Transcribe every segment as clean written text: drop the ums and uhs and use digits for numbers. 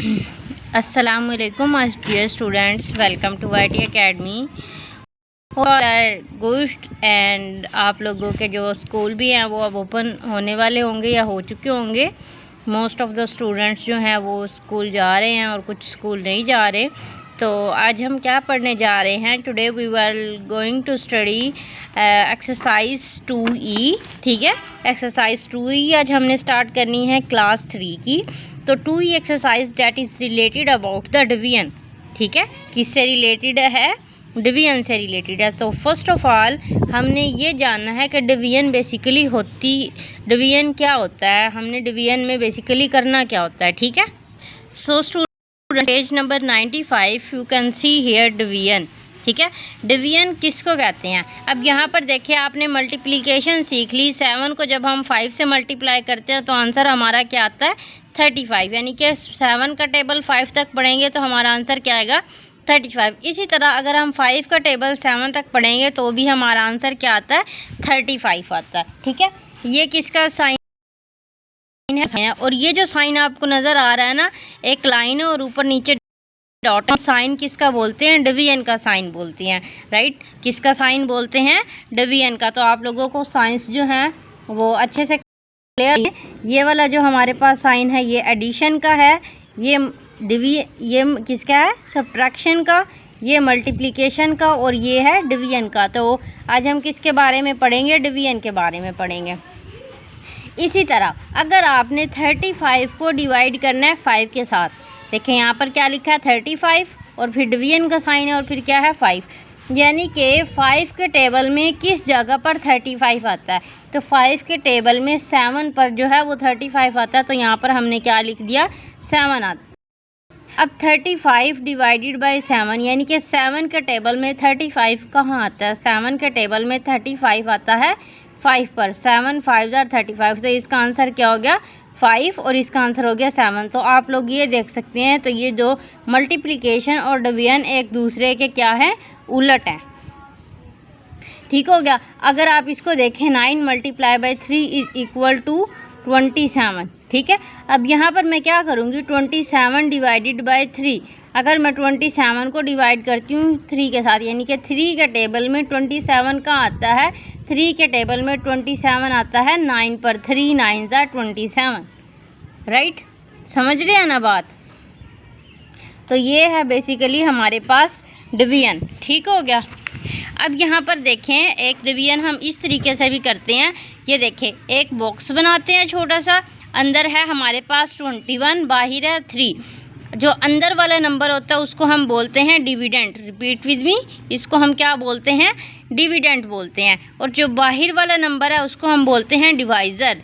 Assalamualaikum dear students, welcome to YT Academy। Good and आप लोगों के जो स्कूल भी हैं वो अब ओपन होने वाले होंगे या हो चुके होंगे। मोस्ट ऑफ़ द स्टूडेंट्स जो हैं वो स्कूल जा रहे हैं और कुछ स्कूल नहीं जा रहे। तो आज हम क्या पढ़ने जा रहे हैं? Today we are going to study exercise 2E। ठीक है, एक्सरसाइज 2E आज हमने स्टार्ट करनी है क्लास 3 की। तो 2E exercise that is related about the division. ठीक है, किससे रिलेटेड है? डिवीजन से रिलेटेड है। तो फर्स्ट ऑफ ऑल हमने ये जानना है कि डिवीजन बेसिकली डिवीजन क्या होता है, हमने डिवीजन में बेसिकली करना क्या होता है। ठीक है, so student page number 95 you can see here division. ठीक है, डिवीजन किसको कहते हैं? अब यहाँ पर देखिए, आपने मल्टीप्लिकेशन सीख ली। 7 को जब हम 5 से मल्टीप्लाई करते हैं तो आंसर हमारा क्या आता है? 35। यानी कि 7 का टेबल 5 तक पढ़ेंगे तो हमारा आंसर क्या आएगा? 35। इसी तरह अगर हम 5 का टेबल 7 तक पढ़ेंगे तो भी हमारा आंसर क्या आता है? 35 आता है। ठीक है, ये किसका साइन है? और ये जो साइन आपको नज़र आ रहा है ना, एक लाइन है और ऊपर नीचे डॉट। साइन किसका बोलते हैं? डिवीजन का साइन बोलते हैं। राइट, किसका साइन बोलते हैं? डिवीजन का। तो आप लोगों को साइंस जो है वो अच्छे से क्लियर। ये वाला जो हमारे पास साइन है ये एडिशन का है, ये किसका है? सब्ट्रैक्शन का, ये मल्टीप्लिकेशन का और ये है डिवीजन का। तो आज हम किसके बारे में पढ़ेंगे? डिवीजन के बारे में पढ़ेंगे। इसी तरह अगर आपने 35 को डिवाइड करना है 5 के साथ, देखें यहाँ पर क्या लिखा है? 35 और फिर डिवीजन का साइन है और फिर क्या है? 5। यानी कि 5 के टेबल में किस जगह पर 35 आता है? तो 5 के टेबल में 7 पर जो है वो 35 आता है। तो यहाँ पर हमने क्या लिख दिया? 7 आता है। अब 35 डिवाइडेड बाय 7 यानी कि 7 के टेबल में 35 कहाँ आता है? 7 के टेबल में 35 आता है 5 पर। 7 5 जार 35। तो इसका आंसर क्या हो गया? 5 और इसका आंसर हो गया 7। तो आप लोग ये देख सकते हैं, तो ये जो मल्टीप्लिकेशन और डिवीजन एक दूसरे के क्या है? उलट है। ठीक हो गया। अगर आप इसको देखें, 9 multiply by 3 is equal to 27। ठीक है, अब यहाँ पर मैं क्या करूँगी? 27 डिवाइडेड बाई 3। अगर मैं 27 को डिवाइड करती हूँ 3 के साथ, यानी कि 3 के टेबल में 27 का आता है? 3 के टेबल में 27 आता है 9 पर। 3 9 ज़ा 27। राइट, समझ रहे हैं ना बात? तो ये है बेसिकली हमारे पास डिवीजन। ठीक हो गया। अब यहाँ पर देखें, एक डिवीजन हम इस तरीके से भी करते हैं। ये देखें, एक बॉक्स बनाते हैं छोटा सा, अंदर है हमारे पास 21, बाहर है 3। जो अंदर वाला नंबर होता है उसको हम बोलते हैं डिविडेंड। रिपीट विद मी, इसको हम क्या बोलते हैं? डिविडेंड बोलते हैं। और जो बाहर वाला नंबर है उसको हम बोलते हैं डिवाइज़र।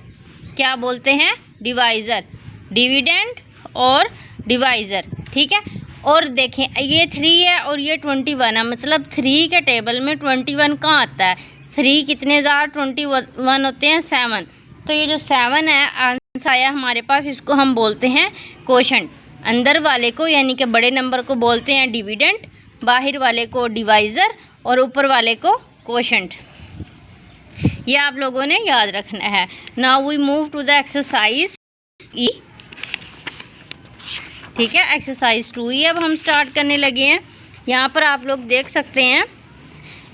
क्या बोलते हैं? डिवाइज़र। डिविडेंड और डिवाइज़र। ठीक है, और देखें ये 3 है और ये 21 है, मतलब 3 के टेबल में 21 कहाँ आता है? 3 कितने ज़ार 21 होते हैं? 7। तो ये जो 7 है आंसर आया हमारे पास, इसको हम बोलते हैं कोशेंट। अंदर वाले को यानी कि बड़े नंबर को बोलते हैं डिविडेंड, बाहर वाले को डिवाइज़र और ऊपर वाले को कोशेंट। ये आप लोगों ने याद रखना है। Now we move to the exercise E। ठीक है, एक्सरसाइज 2E अब हम स्टार्ट करने लगे हैं। यहाँ पर आप लोग देख सकते हैं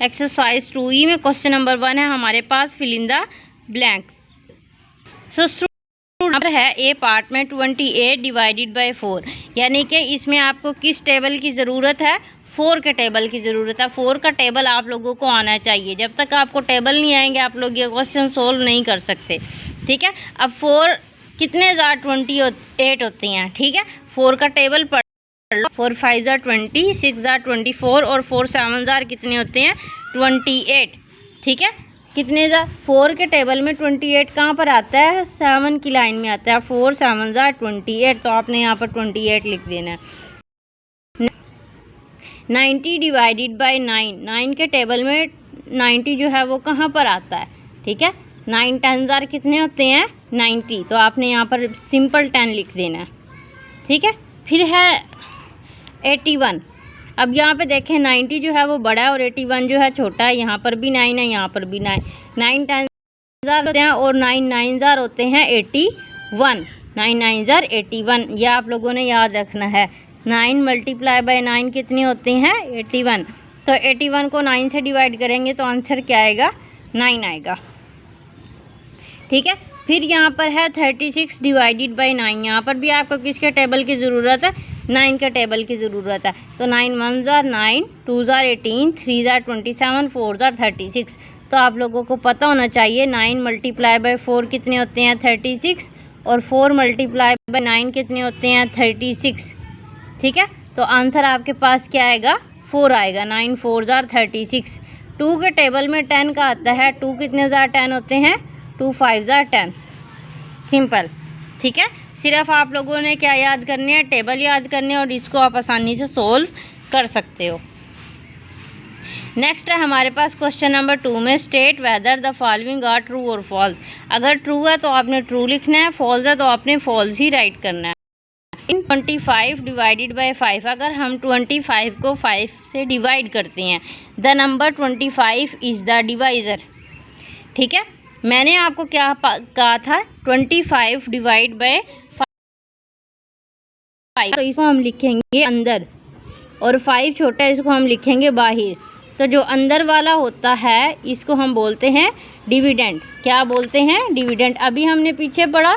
एक्सरसाइज 2E में क्वेश्चन नंबर 1 है हमारे पास, fill in the blanks. So student है ए पार्ट में 28 डिवाइडेड बाय 4, यानी कि इसमें आपको किस टेबल की ज़रूरत है? 4 के टेबल की ज़रूरत है। 4 का टेबल आप लोगों को आना चाहिए। जब तक आपको टेबल नहीं आएंगे आप लोग ये क्वेश्चन सोल्व नहीं कर सकते। ठीक है, अब 4 कितने ज़ार 28 होते हैं? ठीक है, 4 का टेबल पढ़ लो। 4 5 ज़ार 20, 6 ज़ार 24 और 4 7 ज़ार कितने होते हैं? 28। ठीक है, कितने ज़ार? 4 के टेबल में 28 कहाँ पर आता है? 7 की लाइन में आता है। 4 7 ज़ार 28। तो आपने यहाँ पर 28 लिख देना है। 90 डिवाइडेड बाई 9, 9 के टेबल में 90 जो है वो कहाँ पर आता है? ठीक है, 9 10 ज़ार कितने होते हैं? 90। तो आपने यहाँ पर सिंपल 10 लिख देना है। ठीक है, फिर है 81। अब यहाँ पे देखें 90 जो है वो बड़ा है और 81 जो है छोटा है। यहाँ पर भी 9 है, यहाँ पर भी 9। 9 10 ज़ार होते हैं और 9 9 ज़ार होते हैं 81। 9 9 ज़ार 81, ये आप लोगों ने याद रखना है। 9 मल्टीप्लाई बाय 9 कितनी होती हैं 81, तो 81 को 9 से डिवाइड करेंगे तो आंसर क्या आएगा 9 आएगा। ठीक है, फिर यहाँ पर है 36 डिवाइडेड बाई 9, यहाँ पर भी आपको किसके टेबल की ज़रूरत है 9 के टेबल की ज़रूरत है। तो 9 1 ज़ार 9, 2 ज़ार 18, 3 ज़ार 27, 4 ज़ार 36। तो आप लोगों को पता होना चाहिए 9 मल्टीप्लाई बाय 4 कितने होते हैं 36, और 4 मल्टीप्लाई बाय 9 कितने होते हैं 36। ठीक है, तो आंसर आपके पास क्या आएगा 4 आएगा। 9 4 ज़ार 36। 2 के टेबल में 10 का आता है, 2 कितने ज़ार 10 होते हैं 2 5 ज़ार 10। सिंपल। ठीक है, सिर्फ आप लोगों ने क्या याद करने हैं टेबल याद करने, और इसको आप आसानी से सोल्व कर सकते हो। नेक्स्ट है हमारे पास क्वेश्चन नंबर 2 में state whether the following are true और फॉल्स। अगर ट्रू है तो आपने ट्रू लिखना है, फॉल्स है तो आपने फॉल्स ही राइट करना है। इन 25 डिवाइडेड बाय 5, अगर हम 25 को 5 से डिवाइड करते हैं, the number 25 is the divisor. ठीक है, मैंने आपको क्या कहा था 25 डिवाइड बाय 5, तो इसको हम लिखेंगे अंदर, और 5 छोटा है इसको हम लिखेंगे बाहर। तो जो अंदर वाला होता है इसको हम बोलते हैं डिविडेंड। क्या बोलते हैं डिविडेंड। अभी हमने पीछे पढ़ा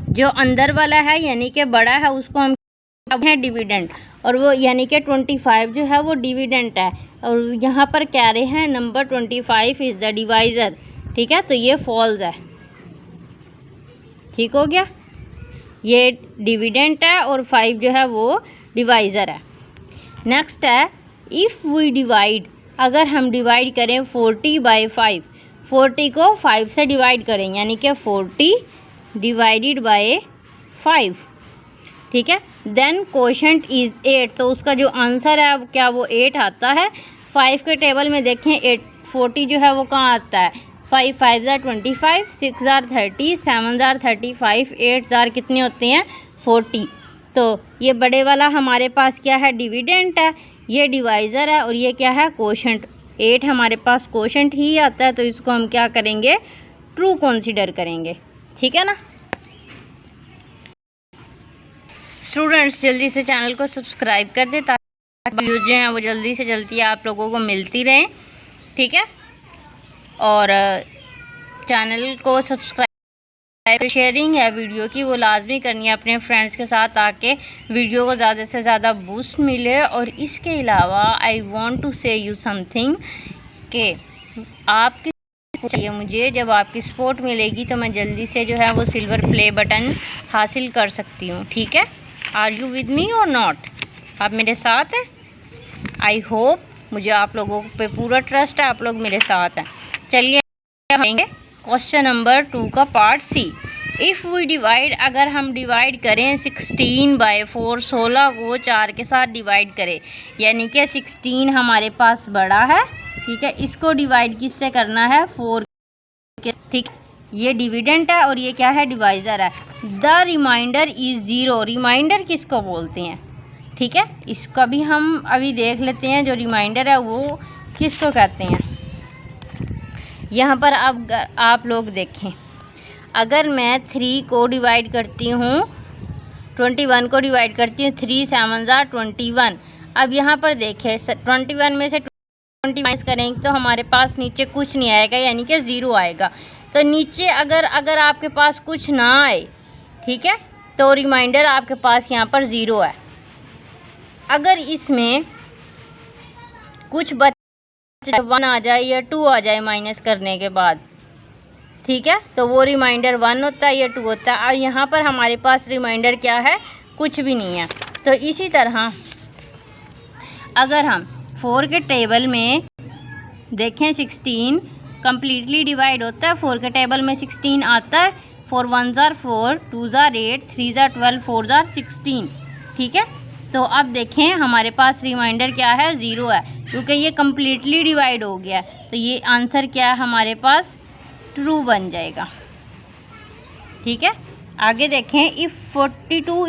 जो अंदर वाला है यानी कि बड़ा है उसको हम है डिविडेंड, और वो यानी कि 25 जो है वो डिविडेंड है, और यहाँ पर कह रहे हैं नंबर 25 इज़ द डिवाइज़र। ठीक है, तो ये फॉल्स है। ठीक हो गया, ये डिविडेंड है और 5 जो है वो डिवाइज़र है। नेक्स्ट है इफ़ वी डिवाइड, अगर हम डिवाइड करें 40 बाय 5, 40 को 5 से डिवाइड करें यानी कि 40 डिवाइडेड बाय 5। ठीक है, देन क्वोशंट इज़ 8, तो उसका जो आंसर है क्या वो 8 आता है। 5 के टेबल में देखें 8 40 जो है वो कहाँ आता है 5 5 ज़ार 25, 6 ज़ार 30, 7 ज़ार 35, 8 ज़ार कितने होते हैं 40। तो ये बड़े वाला हमारे पास क्या है डिविडेंड है, ये डिवाइज़र है, और ये क्या है क्वोशंट। 8 हमारे पास क्वोशंट ही आता है, तो इसको हम क्या करेंगे ट्रू कंसीडर करेंगे। ठीक है ना स्टूडेंट्स, जल्दी से चैनल को सब्सक्राइब कर दे ताकि वीडियोज़ जो हैं वो जल्दी से जल्दी आप लोगों को मिलती रहें। ठीक है, और चैनल को सब्सक्राइब शेयरिंग है वीडियो की वो लाजमी करनी है अपने फ्रेंड्स के साथ, ताकि वीडियो को ज़्यादा से ज़्यादा बूस्ट मिले। और इसके अलावा आई वांट टू से यू समथिंग कि आपकी चाहिए मुझे, जब आपकी सपोर्ट मिलेगी तो मैं जल्दी से जो है वो सिल्वर प्ले बटन हासिल कर सकती हूँ। ठीक है, आर यू विद मी और नॉट, आप मेरे साथ हैं। आई होप, मुझे आप लोगों पे पूरा ट्रस्ट है, आप लोग मेरे साथ हैं। चलिए पढ़ेंगे क्वेश्चन नंबर 2 का part C. If we divide, अगर हम डिवाइड करें 16 बाय 4, 16 को 4 के साथ डिवाइड करें यानी कि 16 हमारे पास बड़ा है। ठीक है, इसको डिवाइड किससे करना है 4 के। ठीक, ये डिविडेंड है और ये क्या है डिवाइज़र है। द रिमाइंडर इज़ 0, रिमाइंडर किसको बोलते हैं। ठीक है, इसका भी हम अभी देख लेते हैं जो रिमाइंडर है वो किसको कहते हैं। यहाँ पर अब आप लोग देखें, अगर मैं 3 को डिवाइड करती हूँ 21 को डिवाइड करती हूँ 3 7 ज़ार 21। अब यहाँ पर देखें 21 में से 20 माइनस करेंगे तो हमारे पास नीचे कुछ नहीं आएगा यानी कि 0 आएगा। तो नीचे अगर आपके पास कुछ ना आए, ठीक है, तो रिमाइंडर आपके पास यहाँ पर 0 है। अगर इसमें कुछ बचे 1 आ जाए या 2 आ जाए माइनस करने के बाद, ठीक है, तो वो रिमाइंडर 1 होता है या 2 होता है। और यहाँ पर हमारे पास रिमाइंडर क्या है, कुछ भी नहीं है। तो इसी तरह अगर हम 4 के टेबल में देखें 16 कम्प्लीटली डिवाइड होता है। 4 के टेबल में 16 आता है। 4 1 ज़ार 4, 2 ज़ार 8, 3 ज़ार 12, 4 ज़ार 16। ठीक है, तो अब देखें हमारे पास रिमाइंडर क्या है 0 है, क्योंकि ये कम्प्लीटली डिवाइड हो गया। तो ये आंसर क्या है हमारे पास ट्रू बन जाएगा। ठीक है, आगे देखें, if 42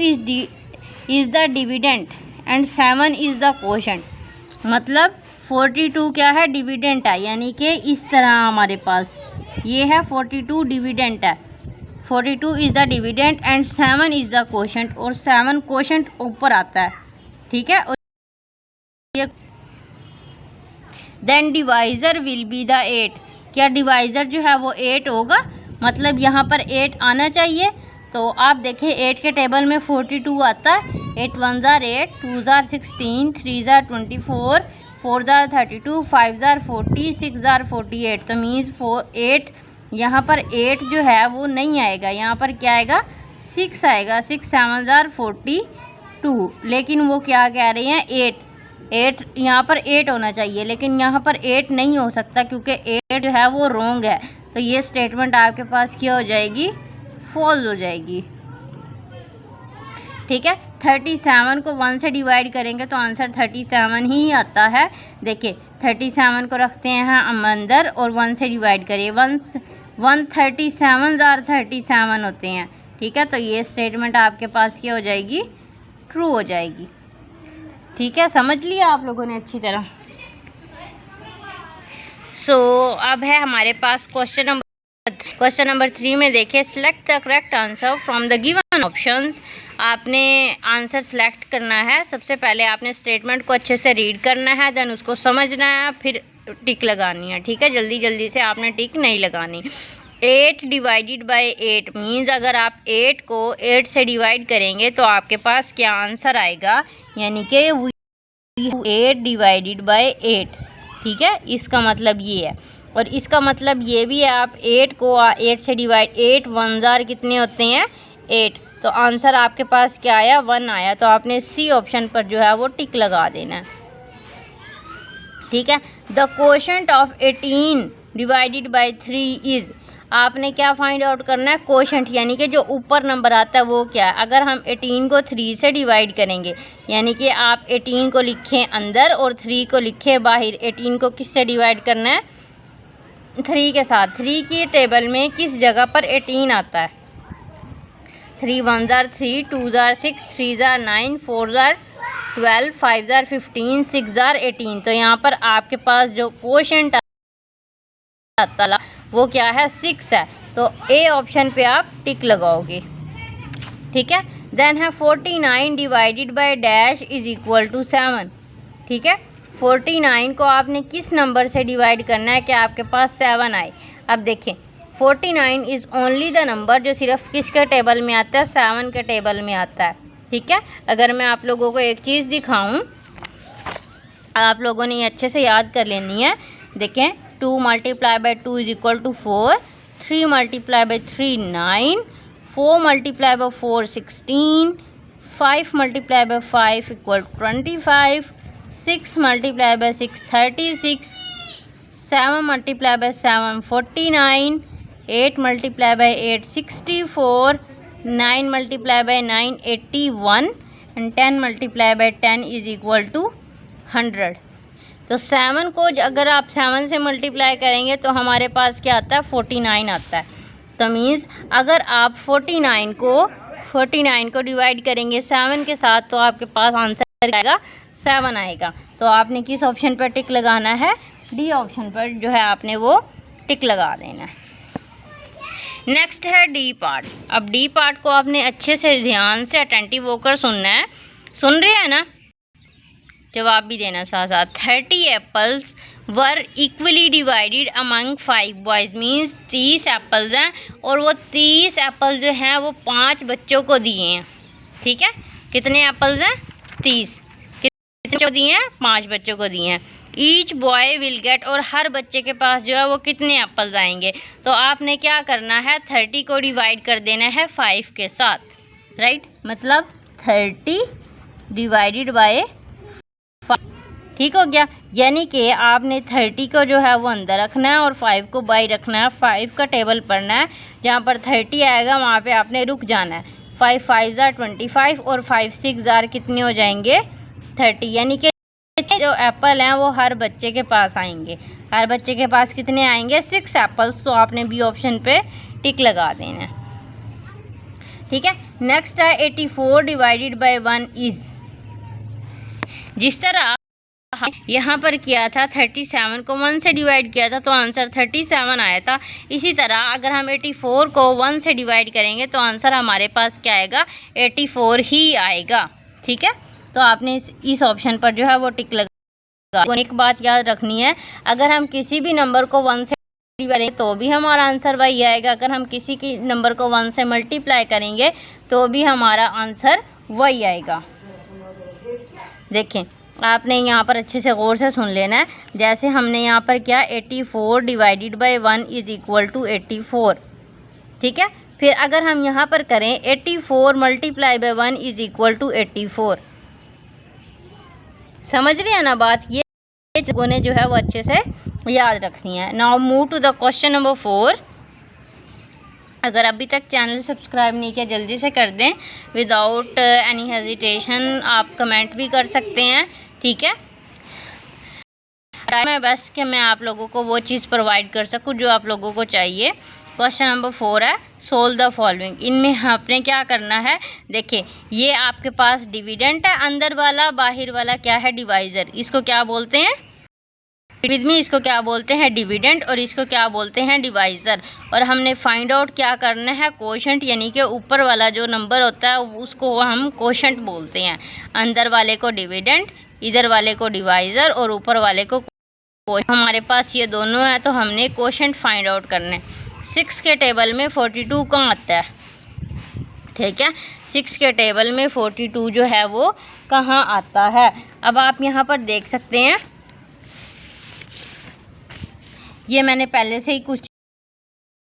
is the dividend and 7 is the quotient, मतलब 42 क्या है डिविडेंड है, यानी कि इस तरह हमारे पास ये है 42 डिविडेंड है 42 is the dividend and 7 is the quotient, और 7 कोशेंट ऊपर आता है, ठीक है। Then divisor will be the 8, क्या डिवाइज़र जो है वो 8 होगा, मतलब यहाँ पर 8 आना चाहिए। तो आप देखें 8 के टेबल में 42 आता है, 8 1 ज़ार 8, 2 ज़ार 16, 3 ज़ार 24, 4 ज़ार 32, 5 ज़ार 40, 6 ज़ार 48। तो मीन्स 8 यहाँ पर 8 जो है वो नहीं आएगा, यहाँ पर क्या आएगा 6 आएगा, 6 7 ज़ार 42। लेकिन वो क्या कह रहे हैं 8 यहाँ पर 8 होना चाहिए, लेकिन यहाँ पर 8 नहीं हो सकता क्योंकि 8 जो है वो रॉन्ग है। तो ये स्टेटमेंट आपके पास क्या हो जाएगी, फॉल्स हो जाएगी, ठीक है। 37 को 1 से डिवाइड करेंगे तो आंसर 37 ही आता है। देखिए 37 को रखते हैं हम अंदर और 1 से डिवाइड करिए, 137 ज़ार 37 होते हैं, ठीक है। तो ये स्टेटमेंट आपके पास क्या हो जाएगी, ट्रू हो जाएगी, ठीक है। समझ लिया आप लोगों ने अच्छी तरह। अब है हमारे पास क्वेश्चन नंबर 3 में देखिए, select the correct answer from the given options. आपने आंसर सेलेक्ट करना है। सबसे पहले आपने स्टेटमेंट को अच्छे से रीड करना है, देन उसको समझना है, फिर टिक लगानी है, ठीक है। जल्दी जल्दी से आपने टिक नहीं लगानी। 8 डिवाइडेड बाय 8 मीन्स अगर आप 8 को 8 से डिवाइड करेंगे तो आपके पास क्या आंसर आएगा, यानी कि 8 डिवाइडेड बाय 8, ठीक है। इसका मतलब ये है, और इसका मतलब ये भी है, आप 8 को 8 से डिवाइड, 8 1 ज़ार कितने होते हैं 8, तो आंसर आपके पास क्या आया 1 आया। तो आपने सी ऑप्शन पर जो है वो टिक लगा देना है, ठीक है। The quotient of 18 divided by 3 is, आपने क्या फाइंड आउट करना है, कोशेंट यानी कि जो ऊपर नंबर आता है वो क्या है। अगर हम 18 को 3 से डिवाइड करेंगे, यानी कि आप 18 को लिखें अंदर और 3 को लिखें बाहर। 18 को किससे डिवाइड करना है, 3 के साथ। 3 की टेबल में किस जगह पर 18 आता है, 3 1 ज़ार 3, 2 ज़ार 6, 3 ज़ार 9, 4 ज़ार 12, 5 ज़ार 15, 6 ज़ार 18। तो यहाँ पर आपके पास जो कोशेंट आता है वो क्या है 6 है। तो ए ऑप्शन पे आप टिक लगाओगे, ठीक है। देन है 49 divided by dash is equal to 7, ठीक है। 49 को आपने किस नंबर से डिवाइड करना है कि आपके पास 7 आए। अब देखें 49 इज़ ओनली द नंबर जो सिर्फ किसके टेबल में आता है, 7 के टेबल में आता है, ठीक है। अगर मैं आप लोगों को एक चीज़ दिखाऊं, आप लोगों ने ये अच्छे से याद कर लेनी है। देखें 2 multiply by 2 is equal to 4, 3 multiply by 3 9, 4 multiply by 4 16, 5 multiply by 5 equal 25, 6 multiply by 6 36, 7 multiply by 7 49, 8 multiply by 8 64, 9 multiply by 9 81 and 10 multiply by 10 is equal to 100। तो 7 को अगर आप 7 से मल्टीप्लाई करेंगे तो हमारे पास क्या आता है 49 आता है। तो मीन्स अगर आप 49 को डिवाइड करेंगे 7 के साथ तो आपके पास आंसर आएगा 7 आएगा। तो आपने किस ऑप्शन पर टिक लगाना है, डी ऑप्शन पर जो है आपने वो टिक लगा देना है। नेक्स्ट है डी पार्ट। अब डी पार्ट को आपने अच्छे से ध्यान से अटेंटिव होकर सुनना है। सुन रहे हैं ना, जवाब भी देना साथ साथ। 30 एप्पल्स वर equally divided among 5 boys means 30 apples हैं और वो 30 एप्पल जो हैं वो 5 बच्चों को दिए हैं, ठीक है। कितने एप्पल्स हैं 30, कितने दिए हैं 5 बच्चों को दिए हैं। ईच बॉय विल गेट, और हर बच्चे के पास जो है वो कितने एप्पल्स आएंगे। तो आपने क्या करना है 30 को डिवाइड कर देना है 5 के साथ, राइट। मतलब 30 डिवाइडेड बाय 5, ठीक हो गया। यानी कि आपने 30 को जो है वो अंदर रखना है और 5 को बाई रखना है। 5 का टेबल पढ़ना है, जहाँ पर 30 आएगा वहाँ पे आपने रुक जाना है। 5 5 ज़ार 25 और 5 6 ज़ार कितने हो जाएंगे 30। यानी कि जो एप्पल हैं वो हर बच्चे के पास आएंगे। हर बच्चे के पास कितने आएंगे 6 एप्पल्स। तो आपने बी ऑप्शन पे टिक लगा देना है, ठीक है। नेक्स्ट है 84 डिवाइडेड बाय 1 इज़। जिस तरह यहाँ पर किया था 37 को 1 से डिवाइड किया था तो आंसर 37 आया था। इसी तरह अगर हम 84 को 1 से डिवाइड करेंगे तो आंसर हमारे पास क्या आएगा, 84 ही आएगा। ठीक है, तो आपने इस ऑप्शन पर जो है वो टिक लगा। एक बात याद रखनी है, अगर हम किसी भी नंबर को 1 से डिवाइड करें तो भी हमारा आंसर वही आएगा, अगर हम किसी की नंबर को 1 से मल्टीप्लाई करेंगे तो भी हमारा आंसर वही आएगा। देखें, आपने यहाँ पर अच्छे से गौर से सुन लेना है। जैसे हमने यहाँ पर क्या 84 divided by 1 is equal to 84। ठीक है, फिर अगर हम यहाँ पर करें 84 multiply by 1 is equal to 84। समझ रहे हैं ना बात, ये लोगों ने जो है वो अच्छे से याद रखनी है। Now move to the question number 4। अगर अभी तक चैनल सब्सक्राइब नहीं किया जल्दी से कर दें, विदाउट एनी हेजिटेशन। आप कमेंट भी कर सकते हैं। ठीक है, ट्राई माय बेस्ट कि मैं आप लोगों को वो चीज़ प्रोवाइड कर सकूं जो आप लोगों को चाहिए। क्वेश्चन नंबर 4 है, सोल्व द फॉलोइंग। इनमें आपने क्या करना है, देखिए ये आपके पास डिविडेंट है, अंदर वाला, बाहर वाला क्या है, डिवाइज़र। इसको क्या बोलते हैं, विद मी, इसको क्या बोलते हैं, डिविडेंट, और इसको क्या बोलते हैं, डिवाइज़र। और हमने फाइंड आउट क्या करना है, कोशेंट, यानी कि ऊपर वाला जो नंबर होता है उसको हम कोशेंट बोलते हैं। अंदर वाले को डिविडेंट, इधर वाले को डिवाइज़र और ऊपर वाले को कोशेंट। हमारे पास ये दोनों है तो हमने कोशेंट फाइंड आउट करना है। 6 के टेबल में 42 कहाँ आता है, ठीक है, 6 के टेबल में 42 जो है वो कहाँ आता है। अब आप यहाँ पर देख सकते हैं, ये मैंने पहले से ही कुछ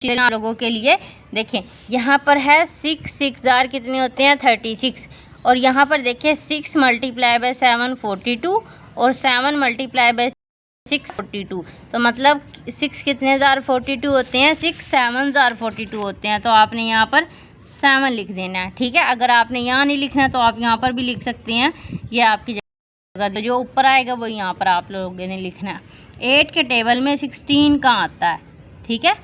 चीज़ें लोगों के लिए देखें। यहाँ पर है 6 जार कितने होते हैं, 36। और यहाँ पर देखिए 6 मल्टीप्लाई बाय 7 42 और 7 मल्टीप्लाई बाय 6 42। तो मतलब 6 कितने जार 42 होते हैं, 6 7 जार 42 होते हैं। तो आपने यहाँ पर 7 लिख देना है। ठीक है, अगर आपने यहाँ नहीं लिखना है तो आप यहाँ पर भी लिख सकते हैं, ये आपकी जगह, तो जो ऊपर आएगा वो यहाँ पर आप लोगों ने लिखना है। 8 के टेबल में 16 कहाँ आता है, ठीक है,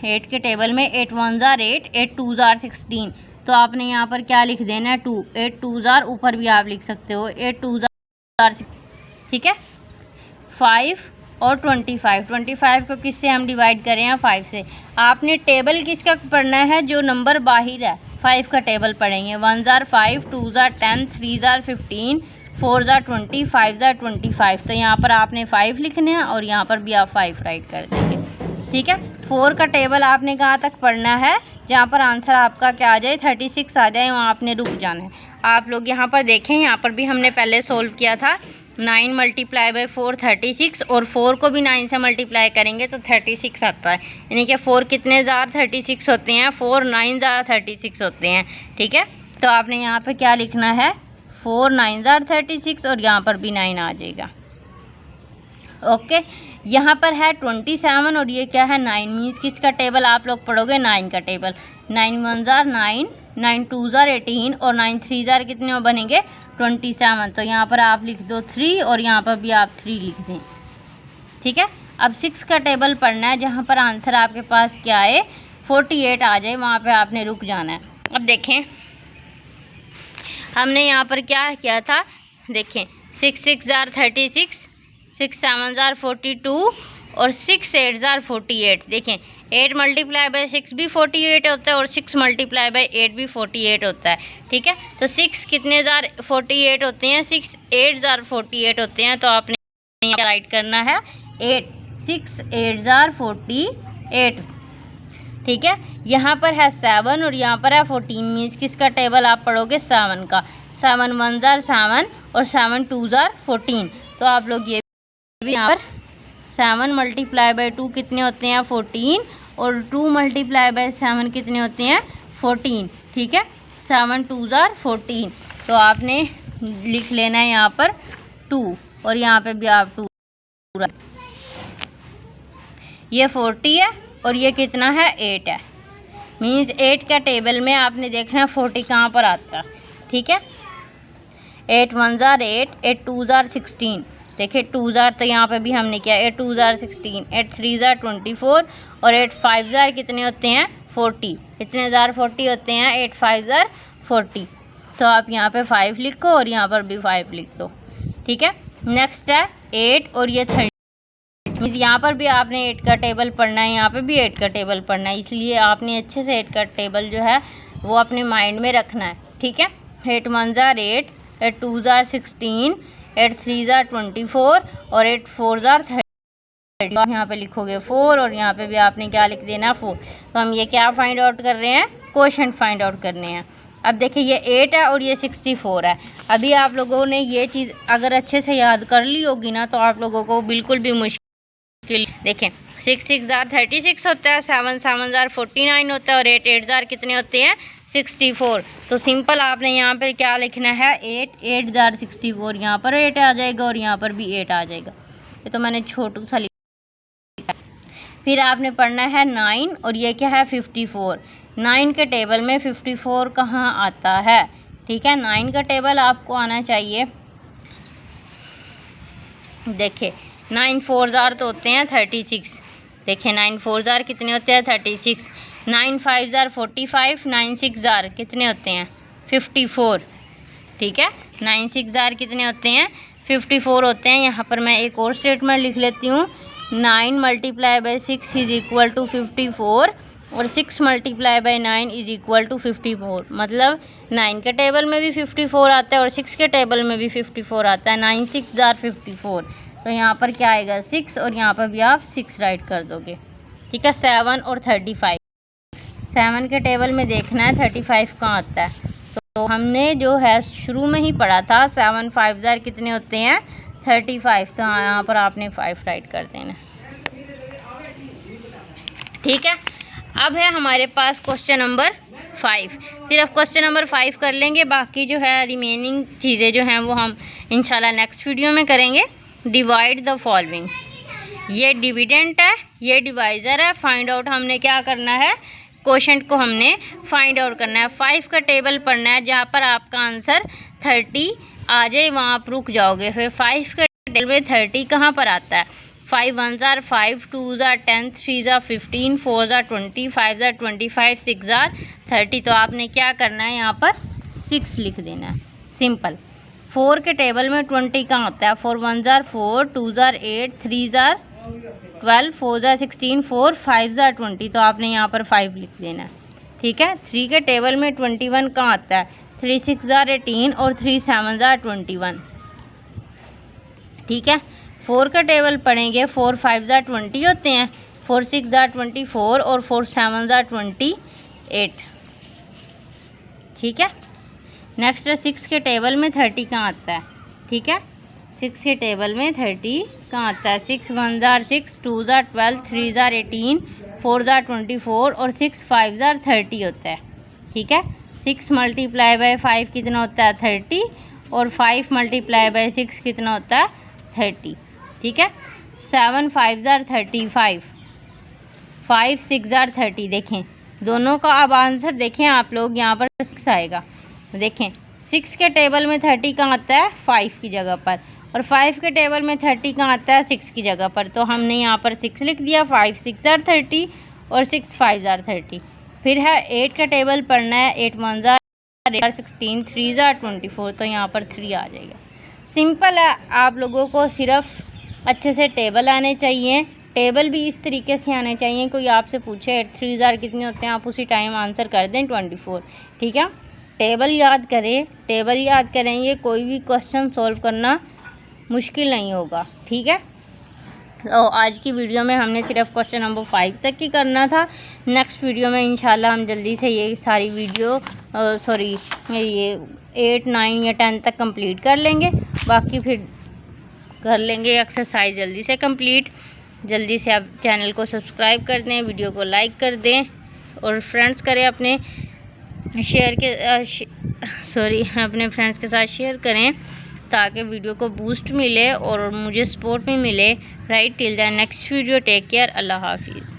8 के टेबल में 8 1 जार 8, 8 2 जार 16। तो आपने यहाँ पर क्या लिख देना है, 2, 8 2 जार, ऊपर भी आप लिख सकते हो 8 2 जार 6। ठीक है, 5 और 25 को किससे हम डिवाइड करें हैं, 5 से। आपने टेबल किसका पढ़ना है, जो नंबर बाहर है 5 का टेबल पढ़ेंगे। 1 jar 5, 2 jar 10, 3 jar 15, 4 jar 20, 5 jar 25। तो यहाँ पर आपने 5 लिखने हैं और यहाँ पर भी आप 5 राइट कर देंगे। ठीक है, 4 का टेबल आपने कहाँ तक पढ़ना है, जहाँ पर आंसर आपका क्या आ जाए, 36 आ जाए, वहाँ आपने रुक जाना है। आप लोग यहाँ पर देखें, यहाँ पर भी हमने पहले सोल्व किया था। 9 मल्टीप्लाई बाय 4 36, और 4 को भी 9 से मल्टीप्लाई करेंगे तो 36 आता है। यानी कि 4 कितने जार 36 होते हैं, 4 9 जार 36 होते हैं। ठीक है, तो आपने यहाँ पे क्या लिखना है, 4 9 जार 36, और यहाँ पर भी 9 आ जाएगा। ओके, यहाँ पर है 27 और ये क्या है, 9 मीन्स किसका टेबल आप लोग पढ़ोगे, 9 का टेबल। 9 1 जार 9, 9 2 जार 18 और 9 3 जार कितने बनेंगे, 27। तो यहाँ पर आप लिख दो 3 और यहाँ पर भी आप 3 लिख दें। ठीक है, अब 6 का टेबल पढ़ना है, जहाँ पर आंसर आपके पास क्या है, 48 आ जाए, वहाँ पे आपने रुक जाना है। अब देखें हमने यहाँ पर क्या किया था, देखें 6 6 जार 36, 6 7 जार 42 और 6 8 जार 48। देखें 8 मल्टीप्लाई बाय 6 भी 48 होता है और 6 मल्टीप्लाई बाय 8 भी 48 होता है। ठीक है, तो 6 कितने जार 48 होते हैं, 6 8 जार 48 होते हैं। तो आपने यहाँ राइट करना है 8, 6 8 जार 48। ठीक है, यहाँ पर है 7 और यहाँ पर है 14, मीन्स किसका टेबल आप पढ़ोगे, 7 का। 7 1 जार 7 और 7 2 जार 14। तो आप लोग ये भी यहाँ पर 7 मल्टीप्लाई बाय 2 कितने होते हैं, 14, और 2 मल्टीप्लाई बाय 7 कितने होते हैं, 14। ठीक है, 7 2 जार 14। तो आपने लिख लेना है यहाँ पर 2 और यहाँ पे भी आप 2। ये 40 है और ये कितना है, 8 है। मीन्स 8 का टेबल में आपने देखना है 40 कहाँ पर आता है। ठीक है, 8 1 जार 8, 8 2 जार 16। देखिए 2 जार तो यहाँ पे भी हमने किया, 8 2 जार 16, 8 3 जार 24 और 8 5 जार कितने होते हैं, 40। कितने जार 40 होते हैं, 8 5 जार 40। तो आप यहाँ पे 5 लिखो और यहाँ पर भी 5 लिख दो। ठीक है, नेक्स्ट है 8 और ये 30 मीन्स यहाँ पर भी आपने 8 का टेबल पढ़ना है, यहाँ पे भी 8 का टेबल पढ़ना है, इसलिए आपने अच्छे से 8 का टेबल जो है वो अपने माइंड में रखना है। ठीक है, 8 1 जार 8, 8 2 जार 16, 8 3 जार 24 और 8 4 जार 30। आप यहाँ पे लिखोगे 4 और यहाँ पे भी आपने क्या लिख देना 4। तो हम ये क्या फाइंड आउट कर रहे हैं, क्वोशंट फाइंड आउट करने हैं। अब देखिए ये 8 है और ये 64 है। अभी आप लोगों ने ये चीज़ अगर अच्छे से याद कर ली होगी ना तो आप लोगों को बिल्कुल भी मुश्किल। देखें 6 6 जार 36 होता है, 7 7 जार 49 होता है और 8 8 जार कितने होते हैं 64। तो सिंपल आपने यहाँ पर क्या लिखना है 8 8 जार 64, यहाँ पर 8 आ जाएगा और यहाँ पर भी 8 आ जाएगा। ये तो मैंने छोटू सा लिखा। फिर आपने पढ़ना है 9 और ये क्या है 54। 9 के टेबल में 54 कहाँ आता है। ठीक है, 9 का टेबल आपको आना चाहिए। देखिए 9 4 जार तो होते हैं 36। देखिए 9 4 जार कितने होते हैं 36। 9 5 जार 45, 9 6 जार कितने होते हैं 54। ठीक है, 9 6 जार कितने होते हैं 54 होते हैं। यहाँ पर मैं एक और स्टेटमेंट लिख लेती हूँ, 9 multiply by 6 is equal to 54 और 6 multiply by 9 is equal to 54। मतलब 9 के टेबल में भी 54 आता है और 6 के टेबल में भी 54 आता है। 9 6 जार 54। तो यहाँ पर क्या आएगा 6 और यहाँ पर भी आप 6 राइट कर दोगे। ठीक है, 7 और 35। 7 के टेबल में देखना है 35 कहाँ आता है। तो हमने जो है शुरू में ही पढ़ा था 7 5 जार कितने होते हैं 35। तो हाँ यहाँ पर आपने 5 राइट कर देना। ठीक है, अब है हमारे पास क्वेश्चन नंबर 5। सिर्फ क्वेश्चन नंबर 5 कर लेंगे, बाकी जो है रिमेनिंग चीज़ें जो हैं वो हम इंशाल्लाह नेक्स्ट वीडियो में करेंगे। डिवाइड द फॉलोइंग, ये डिविडेंट है, ये डिवाइज़र है। फाइंड आउट हमने क्या करना है, क्वोशंट को हमने फाइंड आउट करना है। 5 का टेबल पढ़ना है, जहाँ पर आपका आंसर 30 आ जाए वहाँ आप रुक जाओगे। फिर 5 के टेबल में 30 कहाँ पर आता है। 5 1 jar 5, 2 jar 10, 3 jar 15, 4 jar 20, 5 jar 25, 6 jar 30। तो आपने क्या करना है यहाँ पर 6 लिख देना है, सिंपल। 4 के टेबल में 20 कहाँ आता है। 4 1 jar 4, 2 jar 8, 3 jar 12, 4 jar 16, 4 5 jar 20। तो आपने यहाँ पर 5 लिख देना है। ठीक है, 3 के टेबल में 21 कहाँ आता है। 3 6 जार 18 और 3 7 जार 21। ठीक है, 4 का टेबल पढ़ेंगे, 4 5 जार 20 होते हैं, 4 6 जार 24 और 4 7 जार 28। ठीक है, नेक्स्ट 6 के टेबल में 30 कहाँ आता है। ठीक है, 6 के टेबल में 30 कहाँ आता है। 6 1 जार 6, 2 जार 12, 3 जार 18, 4 जार 24 और 6 5 जार 30 होता है। ठीक है, 6 मल्टीप्लाई बाई 5 कितना होता है 30 और 5 मल्टीप्लाई बाई 6 कितना होता है 30। ठीक है, 7 5 जार 35, 5 6 जार 30। देखें दोनों का अब आंसर देखें आप लोग, यहाँ पर 6 आएगा। देखें 6 के टेबल में 30 कहाँ आता है 5 की जगह पर, और 5 के टेबल में 30 कहाँ आता है 6 की जगह पर। तो हमने यहाँ पर 6 लिख दिया। 5 6 जार 30 और 6 5 जार 30। फिर है 8 का टेबल पढ़ना है। 8 1 जार 16, 3 जार 24। तो यहाँ पर 3 आ जाएगा। सिंपल है, आप लोगों को सिर्फ अच्छे से टेबल आने चाहिए। टेबल भी इस तरीके से आने चाहिए, कोई आपसे पूछे 3 जार कितने होते हैं, आप उसी टाइम आंसर कर दें 24। ठीक है, टेबल याद करें, टेबल याद करेंगे कोई भी क्वेश्चन सॉल्व करना मुश्किल नहीं होगा। ठीक है, तो आज की वीडियो में हमने सिर्फ क्वेश्चन नंबर 5 तक ही करना था। नेक्स्ट वीडियो में इंशाल्लाह हम जल्दी से ये सारी वीडियो ये 8 9 या 10 तक कंप्लीट कर लेंगे। बाकी फिर कर लेंगे एक्सरसाइज जल्दी से कंप्लीट। जल्दी से आप चैनल को सब्सक्राइब कर दें, वीडियो को लाइक कर दें और फ्रेंड्स करें अपने अपने फ्रेंड्स के साथ शेयर करें ताकि वीडियो को बूस्ट मिले और मुझे सपोर्ट भी मिले। Right, till the next video, take care, Allah हाफिज़।